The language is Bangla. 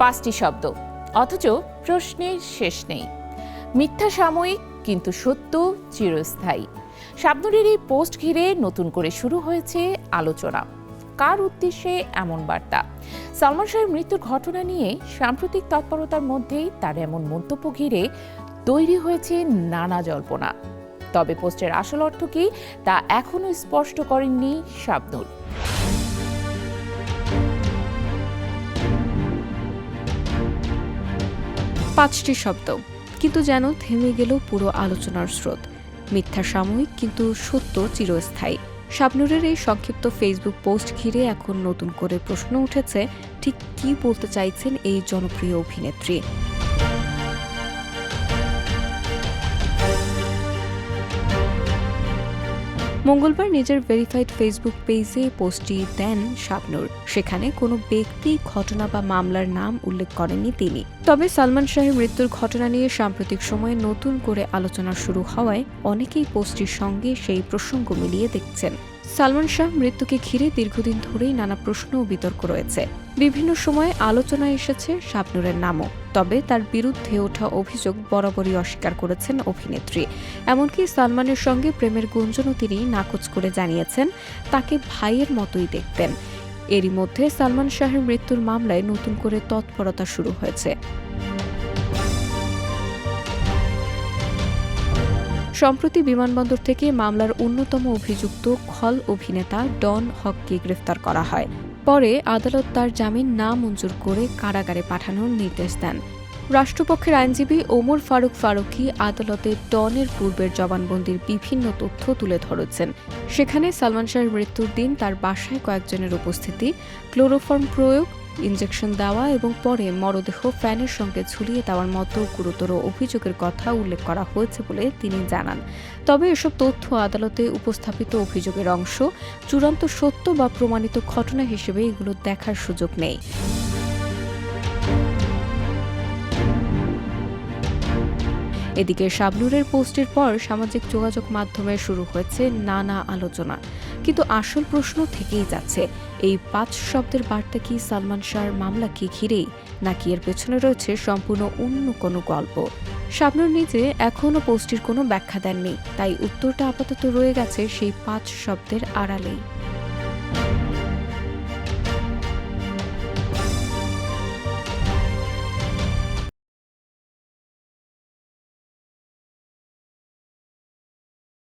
5টি শব্দ, অথচ প্রশ্নের শেষ নেই। মিথ্যা সাময়িক, কিন্তু সত্য চিরস্থায়ী। শাবনূরের এই পোস্ট ঘিরে নতুন করে শুরু হয়েছে আলোচনা। কার উদ্দেশ্যে এমন বার্তা? সালমান শাহের মৃত্যুর ঘটনা নিয়ে সাম্প্রতিক তৎপরতার মধ্যেই তার এমন মন্তব্য ঘিরে তৈরি হয়েছে নানা জল্পনা। তবে পোস্টের আসল অর্থ কি তা এখনো স্পষ্ট করেননি শাবনূর। পাঁচটি শব্দ, কিন্তু যেন থেমে গেল পুরো আলোচনার স্রোত। মিথ্যা সাময়িক, কিন্তু সত্য চিরস্থায়ী। শাবনূরের এই সংক্ষিপ্ত ফেসবুক পোস্ট ঘিরে এখন নতুন করে প্রশ্ন উঠেছে, ঠিক কী বলতে চাইছেন এই জনপ্রিয় অভিনেত্রী। মঙ্গলবার নিজের ভেরিফাইড ফেসবুক পেজে পোস্টটি দেন শাবনূর। সেখানে কোনো ব্যক্তি, ঘটনা বা মামলার নাম উল্লেখ করেননি তিনি। তবে সালমান শাহের মৃত্যুর ঘটনা নিয়ে সাম্প্রতিক সময়ে নতুন করে আলোচনা শুরু হওয়ায় অনেকেই পোস্টটির সঙ্গে সেই প্রসঙ্গ মিলিয়ে দেখছেন। সালমান শাহ মৃত্যুকে ঘিরে দীর্ঘদিন ধরেই নানা প্রশ্ন ও বিতর্ক রয়েছে। বিভিন্ন সময়ে আলোচনায় এসেছে শাবনূরের নামও। তবে তার বিরুদ্ধে ওঠা অভিযোগ বরাবরই অস্বীকার করেছেন অভিনেত্রী। এমনকি সালমানের সঙ্গে প্রেমের গুঞ্জনও তিনি নাকচ করে জানিয়েছেন তাকে ভাইয়ের মতোই দেখতেন। এরই মধ্যে সালমান শাহের মৃত্যুর মামলায় নতুন করে তৎপরতা শুরু হয়েছে। সম্প্রতি বিমানবন্দর থেকে মামলার অন্যতম অভিযুক্ত খল অভিনেতা ডন হককে গ্রেফতার করা হয়। পরে আদালত তার জামিন না মঞ্জুর করে কারাগারে পাঠানোর নির্দেশ দেন। রাষ্ট্রপক্ষের আইনজীবী ওমর ফারুক ফারুকী আদালতে ডনের পূর্বের জবানবন্দির বিভিন্ন তথ্য তুলে ধরেছেন। সেখানে সালমান শাহের মৃত্যুর দিন তার বাসায় কয়েকজনের উপস্থিতি, ক্লোরোফর্ম প্রয়োগ, ইনজেকশন দেওয়া এবং পরে মরদেহ ফ্যানের সঙ্গে ঝুলিয়ে দেওয়ার মতো গুরুতর অভিযোগের কথা উল্লেখ করা হয়েছে বলে তিনি জানান। তবে এসব তথ্য আদালতে উপস্থাপিত অভিযোগের অংশ, চূড়ান্ত সত্য বা প্রমাণিত ঘটনা হিসেবে এগুলো দেখার সুযোগ নেই। এদিকে শাবনূরের পোস্টের পর সামাজিক যোগাযোগ মাধ্যমে শুরু হয়েছে নানা আলোচনা, কিন্তু আসল প্রশ্ন থেকেই যাচ্ছে, এই 5 শব্দের বার্তা কি সালমান শাহর মামলাকে ঘিরেই, নাকি এর পেছনে রয়েছে সম্পূর্ণ অন্য কোনো গল্প? শাবনূর নিজে এখনও পোস্টটির কোনো ব্যাখ্যা দেননি, তাই উত্তরটা আপাতত রয়ে গেছে সেই 5 শব্দের আড়ালেই।